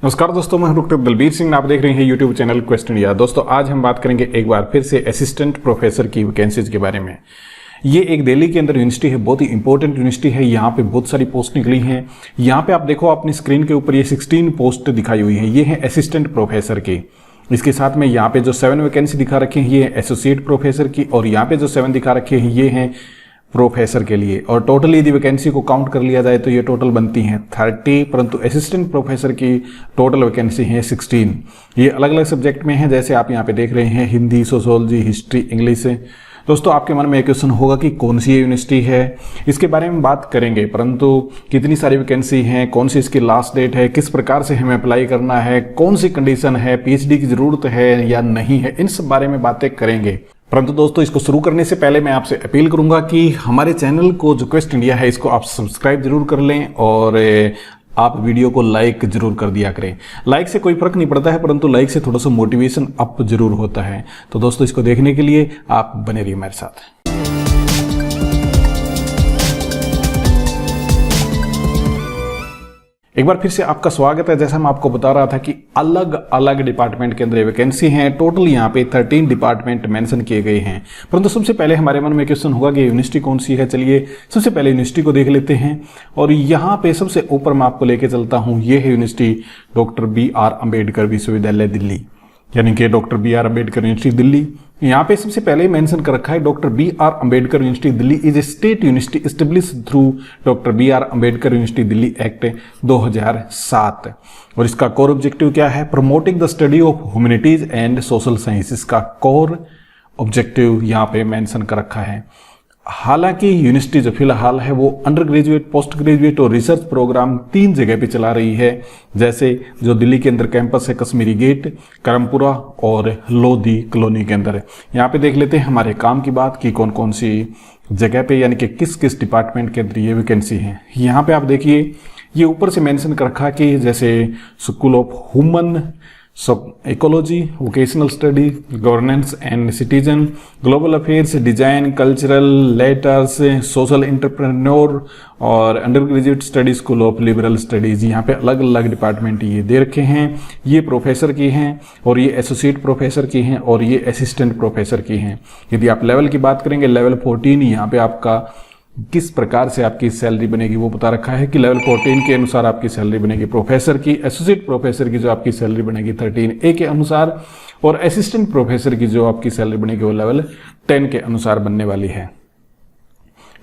नमस्कार दोस्तों, मैं डॉक्टर दलबीर सिंह। आप देख रहे हैं यूट्यूब चैनल क्वेस्ट इंडिया। दोस्तों आज हम बात करेंगे एक बार फिर से असिस्टेंट प्रोफेसर की वैकेंसीज के बारे में। ये एक दिल्ली के अंदर यूनिवर्सिटी है, बहुत ही इंपॉर्टेंट यूनिवर्सिटी है। यहाँ पे बहुत सारी पोस्ट निकली हैं। यहाँ पे आप देखो अपनी स्क्रीन के ऊपर ये 16 पोस्ट दिखाई हुई है। ये है असिस्टेंट प्रोफेसर की। इसके साथ में यहाँ पे जो 7 वैकेंसी दिखा रखे हैं ये है एसोसिएट प्रोफेसर की, और यहाँ पे जो 7 दिखा रखे हैं ये हैं प्रोफेसर के लिए। और टोटल यदि वैकेंसी को काउंट कर लिया जाए तो ये टोटल बनती हैं 30, परंतु असिस्टेंट प्रोफेसर की टोटल वैकेंसी है 16। ये अलग अलग सब्जेक्ट में है, जैसे आप यहाँ पे देख रहे हैं, हिंदी, सोशियोलॉजी, हिस्ट्री, इंग्लिश। दोस्तों आपके मन में एक क्वेश्चन होगा कि कौन सी यूनिवर्सिटी है, इसके बारे में बात करेंगे, परंतु कितनी सारी वैकेंसी हैं, कौन सी इसकी लास्ट डेट है, किस प्रकार से हमें अप्लाई करना है, कौन सी कंडीशन है, पीएचडी की जरूरत है या नहीं है, इन सब बारे में बातें करेंगे। परंतु दोस्तों इसको शुरू करने से पहले मैं आपसे अपील करूंगा कि हमारे चैनल को जो क्वेस्ट इंडिया है इसको आप सब्सक्राइब जरूर कर लें और आप वीडियो को लाइक जरूर कर दिया करें। लाइक से कोई फर्क नहीं पड़ता है, परंतु लाइक से थोड़ा सा मोटिवेशन अप जरूर होता है। तो दोस्तों इसको देखने के लिए आप बने रहिए हमारे साथ। एक बार फिर से आपका स्वागत है। जैसा मैं आपको बता रहा था कि अलग अलग डिपार्टमेंट के अंदर वैकेंसी हैं। टोटल यहाँ पे 13 डिपार्टमेंट मेंशन किए गए हैं। परंतु सबसे पहले हमारे मन में क्वेश्चन होगा कि यूनिवर्सिटी कौन सी है। चलिए सबसे पहले यूनिवर्सिटी को देख लेते हैं। और यहाँ पे सबसे ऊपर मैं आपको लेके चलता हूँ, ये है यूनिवर्सिटी डॉक्टर BR अम्बेडकर विश्वविद्यालय दिल्ली, यानी कि doctor BR Ambedkar university Delhi. यहाँ पे सबसे पहले मेंशन कर रखा है doctor BR Ambedkar university Delhi is a state university established through doctor BR Ambedkar university Delhi act 2007। और इसका कोर ऑब्जेक्टिव क्या है? Promoting the study of humanities and social science. इसका कोर ऑब्जेक्टिव यहाँ पे मेंशन कर रखा है। हालांकि यूनिवर्सिटी जो फिलहाल है वो अंडर ग्रेजुएट, पोस्ट ग्रेजुएट और रिसर्च प्रोग्राम 3 जगह पे चला रही है। जैसे जो दिल्ली के अंदर कैंपस है कश्मीरी गेट, करमपुरा और लोधी कॉलोनी के अंदर। यहाँ पे देख लेते हैं हमारे काम की बात कि कौन कौन सी जगह पे, यानी कि किस किस डिपार्टमेंट के अंदर ये वैकेंसी है। यहाँ पे आप देखिए ये ऊपर से मेंशन कर रखा कि जैसे school of human ecology, vocational study, governance and citizen, global affairs, design, cultural, letters, social entrepreneur और undergraduate study, school of liberal studies. यहाँ पे अलग अलग डिपार्टमेंट ये दे रखे हैं। ये प्रोफेसर की हैं और ये एसोसिएट प्रोफेसर की हैं और ये असिस्टेंट प्रोफेसर की हैं। यदि आप लेवल की बात करेंगे, लेवल 14 यहाँ पे आपका किस प्रकार से आपकी सैलरी बनेगी वो बता रखा है कि लेवल 14 के अनुसार आपकी सैलरी बनेगी प्रोफेसर की। एसोसिएट प्रोफेसर की जो आपकी सैलरी बनेगी 13A के अनुसार, और असिस्टेंट प्रोफेसर की जो आपकी सैलरी बनेगी वो लेवल 10 के अनुसार बनने वाली है।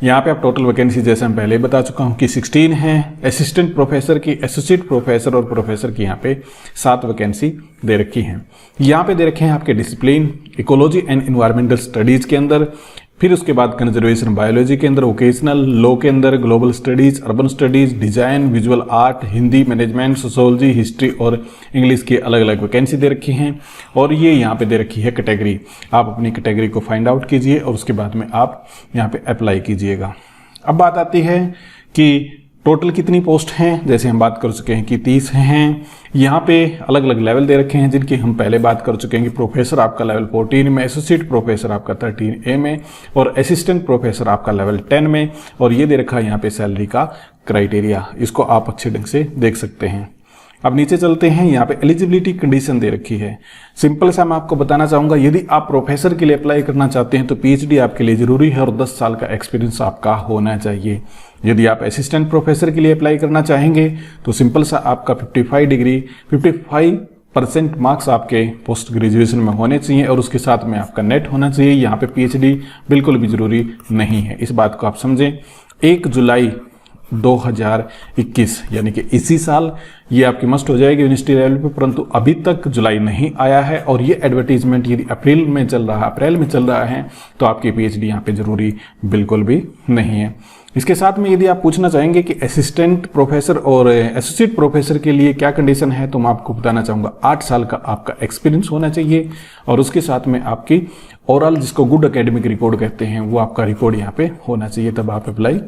यहाँ पे आप टोटल वैकेंसी जैसे हम पहले बता चुका हूँ कि 16 है। असिस्टेंट प्रोफेसर की, एसोसिएट प्रोफेसर और प्रोफेसर की यहाँ पे 7 वैकेंसी दे रखी हैं। यहाँ पे दे रखे हैं आपके discipline ecology and environmental studies के अंदर, फिर उसके बाद कंजर्वेशन बायोलॉजी के अंदर, वोकेशनल लॉ के अंदर, global studies, urban studies, design, visual art, Hindi, management, sociology, history और इंग्लिश की अलग अलग वैकेंसी दे रखी हैं। और ये यहाँ पे दे रखी है कैटेगरी। आप अपनी कैटेगरी को फाइंड आउट कीजिए और उसके बाद में आप यहाँ पे अप्लाई कीजिएगा। अब बात आती है कि टोटल कितनी पोस्ट हैं। जैसे हम बात कर चुके हैं कि 30 हैं। यहाँ पे अलग अलग लेवल दे रखे हैं जिनकी हम पहले बात कर चुके हैं कि प्रोफेसर आपका लेवल 14 में, एसोसिएट प्रोफेसर आपका 13A में और असिस्टेंट प्रोफेसर आपका लेवल 10 में। और ये दे रखा है यहाँ पे सैलरी का क्राइटेरिया, इसको आप अच्छे ढंग से देख सकते हैं। अब नीचे चलते हैं। यहाँ पे एलिजिबिलिटी कंडीशन दे रखी है। सिंपल सा मैं आपको बताना चाहूंगा, यदि आप प्रोफेसर के लिए अप्लाई करना चाहते हैं तो पीएचडी आपके लिए जरूरी है और 10 साल का एक्सपीरियंस आपका होना चाहिए। यदि आप असिस्टेंट प्रोफेसर के लिए अप्लाई करना चाहेंगे तो सिंपल सा आपका 55% मार्क्स आपके पोस्ट ग्रेजुएशन में होने चाहिए और उसके साथ में आपका नेट होना चाहिए। यहाँ पे पीएचडी बिल्कुल भी जरूरी नहीं है, इस बात को आप समझें। 1 जुलाई 2021 यानी कि इसी साल ये आपकी मस्ट हो जाएगी यूनिवर्सिटी लेवल पे, परंतु अभी तक जुलाई नहीं आया है। और ये एडवर्टीजमेंट यदि अप्रैल में चल रहा है तो आपकी पीएचडी यहाँ पे जरूरी बिल्कुल भी नहीं है। इसके साथ में यदि आप पूछना चाहेंगे कि असिस्टेंट प्रोफेसर और एसोसिएट प्रोफेसर के लिए क्या कंडीशन है, तो मैं आपको बताना चाहूँगा 8 साल का आपका एक्सपीरियंस होना चाहिए और उसके साथ में आपकी ओवरऑल, जिसको गुड एकेडमिक रिकॉर्ड कहते हैं, वो आपका रिकॉर्ड यहाँ पे होना चाहिए, तब आप अप्लाई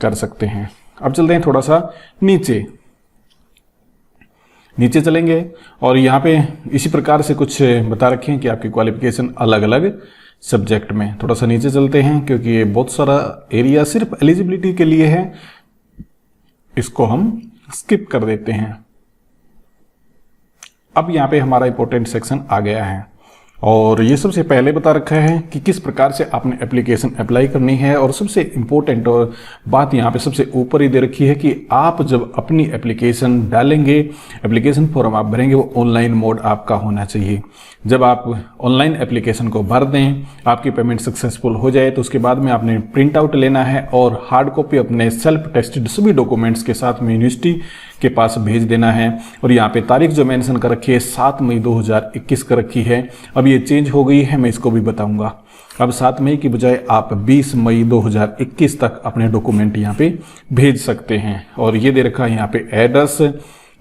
कर सकते हैं। अब चलते हैं थोड़ा सा नीचे चलेंगे और यहाँ पे इसी प्रकार से कुछ बता रखे हैं कि आपकी क्वालिफिकेशन अलग अलग सब्जेक्ट में। थोड़ा सा नीचे चलते हैं क्योंकि ये बहुत सारा एरिया सिर्फ एलिजिबिलिटी के लिए है, इसको हम स्किप कर देते हैं। अब यहाँ पे हमारा इंपॉर्टेंट सेक्शन आ गया है और ये सबसे पहले बता रखा है कि किस प्रकार से आपने एप्लीकेशन अप्लाई करनी है। और सबसे इम्पोर्टेंट और बात यहाँ पे सबसे ऊपर ही दे रखी है कि आप जब अपनी एप्लीकेशन डालेंगे, एप्लीकेशन फॉर्म आप भरेंगे, वो ऑनलाइन मोड आपका होना चाहिए। जब आप ऑनलाइन एप्लीकेशन को भर दें, आपकी पेमेंट सक्सेसफुल हो जाए तो उसके बाद में आपने प्रिंट आउट लेना है और हार्ड कॉपी अपने सेल्फ टेस्टेड सभी डॉक्यूमेंट्स के साथ में यूनिवर्सिटी के पास भेज देना है। और यहाँ पे तारीख जो मेंशन कर रखी है 7 मई 2021 कर रखी है। अब ये चेंज हो गई है, मैं इसको भी बताऊंगा। अब 7 मई की बजाय आप 20 मई 2021 तक अपने डॉक्यूमेंट यहाँ पे भेज सकते हैं। और ये दे रखा है यहाँ पे address,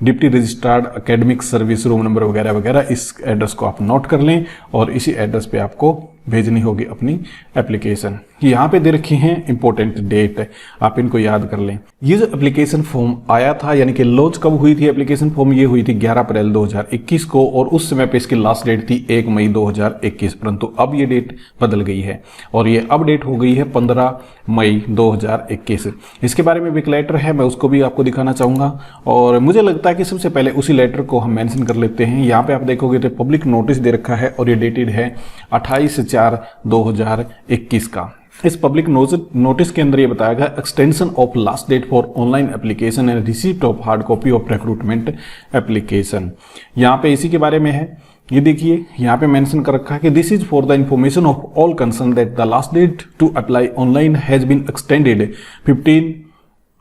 deputy registered academic service room number वगैरह वगैरह। इस एड्रेस को आप नोट कर लें और इसी एड्रेस पे आपको भेजनी होगी अपनी एप्लीकेशन। यहाँ पे दे रखी हैं इंपॉर्टेंट डेट, आप इनको याद कर लें। ये जो एप्लीकेशन फॉर्म आया था, यानी कि लॉन्च कब हुई थी एप्लीकेशन फॉर्म, ये हुई थी 11 अप्रैल 2021 को और उस समय पे इसकी लास्ट डेट थी 1 मई 2021। परंतु अब ये डेट बदल गई है और ये अपडेट हो गई है 15 मई 2021। इसके बारे में भी एक लेटर है, मैं उसको भी आपको दिखाना चाहूँगा। और मुझे लगता है कि सबसे पहले उसी लेटर को हम मेंशन कर लेते हैं। यहाँ पे आप देखोगे तो पब्लिक नोटिस दे रखा है और ये डेटेड है 28/4/2021 का। इस पब्लिक नोटिस के अंदर ये बताया गया extension of last date for online application and receipt of hard copy of recruitment application. यहाँ पे इसी के बारे में है। ये देखिए यहाँ पे मेंशन कर रखा है कि this is for the information of all concern that the last date to apply online has been extended 15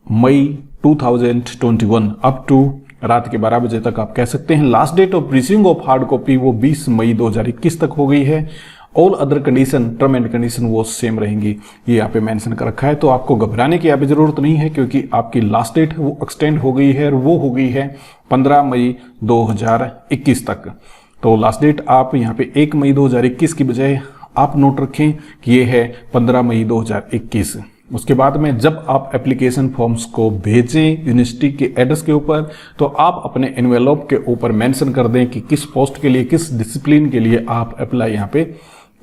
May 2021 up to रात के 12 बजे तक आप कह सकते हैं। Last date of receiving of hard copy वो 20 मई 2021 तक हो गई है। All other condition, term and condition वो सेम रहेंगी। ये यहाँ पे मेंशन कर रखा है, तो आपको घबराने की यहाँ पे जरूरत नहीं है क्योंकि आपकी लास्ट डेट वो एक्सटेंड हो गई है और वो हो गई है 15 मई 2021 तक। तो लास्ट डेट आप यहाँ पे 1 मई 2021 की बजाय आप नोट रखें कि ये है 15 मई 2021। उसके बाद में जब आप एप्लीकेशन फॉर्म्स को भेजें यूनिवर्सिटी के एड्रेस के ऊपर, तो आप अपने एनवेलप के ऊपर मेंशन कर दें कि किस पोस्ट के लिए, किस डिसिप्लिन के लिए आप अप्लाई यहाँ पे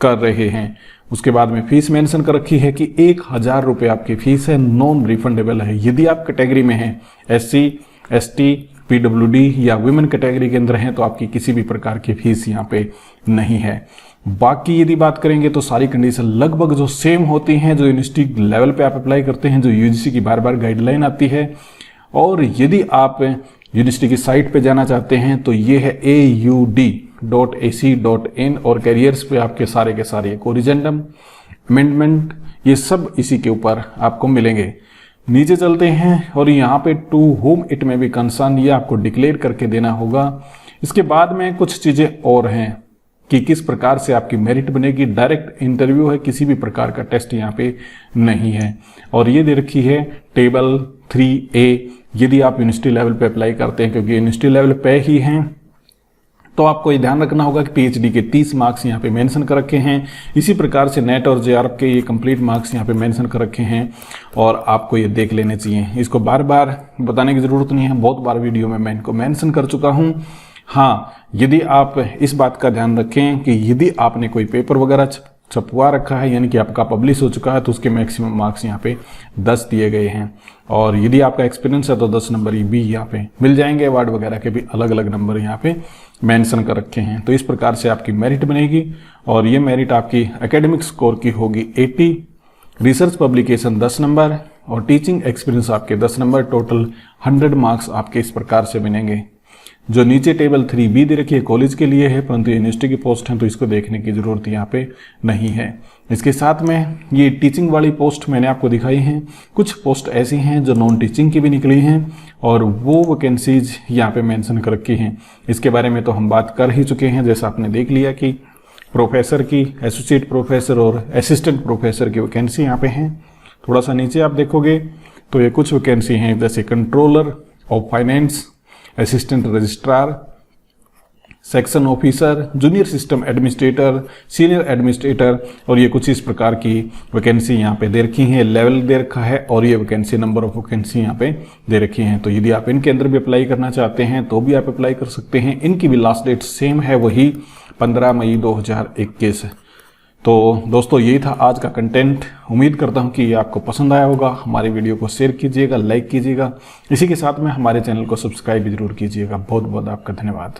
कर रहे हैं। उसके बाद में फीस मेंशन कर रखी है कि 1000 रुपये आपकी फीस है, नॉन रिफंडेबल है। यदि आप कैटेगरी में हैं SC, ST, PWD या वुमेन कैटेगरी के अंदर हैं तो आपकी किसी भी प्रकार की फीस यहाँ पे नहीं है। बाकी यदि बात करेंगे तो सारी कंडीशन लगभग जो सेम होती हैं जो यूनिवर्सिटी लेवल पे आप अप्लाई करते हैं, जो UGC की बार बार गाइडलाइन आती है। और यदि आप यूनिवर्सिटी की साइट पे जाना चाहते हैं तो ये है aud.ac.in और कैरियर्स पे आपके सारे के सारे कोरिजेंडम, अमेंडमेंट, ये सब इसी के ऊपर आपको मिलेंगे। नीचे चलते हैं और यहाँ पे टू होम इट में भी कंसर्न, ये आपको डिक्लेयर करके देना होगा। इसके बाद में कुछ चीज़ें और हैं कि किस प्रकार से आपकी मेरिट बनेगी। डायरेक्ट इंटरव्यू है, किसी भी प्रकार का टेस्ट यहाँ पे नहीं है। और ये दे रखी है टेबल 3A, यदि आप यूनिवर्सिटी लेवल पे अप्लाई करते हैं, क्योंकि यूनिवर्सिटी लेवल पे ही हैं तो आपको ये ध्यान रखना होगा कि PhD के 30 मार्क्स यहाँ पे मेंशन कर रखे हैं। इसी प्रकार से नेट और JRF के ये कंप्लीट मार्क्स यहाँ पे मेंशन कर रखे हैं और आपको ये देख लेने चाहिए। इसको बार बार बताने की ज़रूरत नहीं है, बहुत बार वीडियो में मैं इनको मेंशन कर चुका हूँ। हाँ, यदि आप इस बात का ध्यान रखें कि यदि आपने कोई पेपर वगैरह छपवा रखा है, यानी कि आपका पब्लिश हो चुका है, तो उसके मैक्सिमम मार्क्स यहाँ पे 10 दिए गए हैं। और यदि आपका एक्सपीरियंस है तो 10 नंबर भी यहाँ पे मिल जाएंगे। अवार्ड वगैरह के भी अलग अलग नंबर यहाँ पे मेंशन कर रखे हैं। तो इस प्रकार से आपकी मेरिट बनेगी और ये मेरिट आपकी एकेडमिक स्कोर की होगी 80, रिसर्च पब्लिकेशन 10 नंबर और टीचिंग एक्सपीरियंस आपके 10 नंबर। टोटल 100 मार्क्स आपके इस प्रकार से बनेंगे। जो नीचे टेबल 3B दे रखी है कॉलेज के लिए है, परंतु यूनिवर्सिटी की पोस्ट है तो इसको देखने की जरूरत यहाँ पे नहीं है। इसके साथ में ये टीचिंग वाली पोस्ट मैंने आपको दिखाई हैं। कुछ पोस्ट ऐसी हैं जो नॉन टीचिंग की भी निकली हैं और वो वैकेंसीज यहाँ पे मेंशन कर रखी हैं। इसके बारे में तो हम बात कर ही चुके हैं। जैसा आपने देख लिया कि प्रोफेसर की, एसोसिएट प्रोफेसर और असिस्टेंट प्रोफेसर की वैकेंसी यहाँ पे हैं। थोड़ा सा नीचे आप देखोगे तो ये कुछ वैकेंसी हैं, जैसे controller of finance, assistant registrar, section officer, junior system administrator, senior administrator और ये कुछ इस प्रकार की वैकेंसी यहाँ पे दे रखी हैं। लेवल दे रखा है और ये वैकेंसी, नंबर ऑफ वैकेंसी यहाँ पे दे रखी हैं। तो यदि आप इनके अंदर भी अप्लाई करना चाहते हैं तो भी आप अप्लाई कर सकते हैं। इनकी भी लास्ट डेट सेम है, वही 15 मई 2021। तो दोस्तों यही था आज का कंटेंट। उम्मीद करता हूँ कि ये आपको पसंद आया होगा। हमारे वीडियो को शेयर कीजिएगा, लाइक कीजिएगा। इसी के साथ में हमारे चैनल को सब्सक्राइब भी जरूर कीजिएगा। बहुत बहुत आपका धन्यवाद।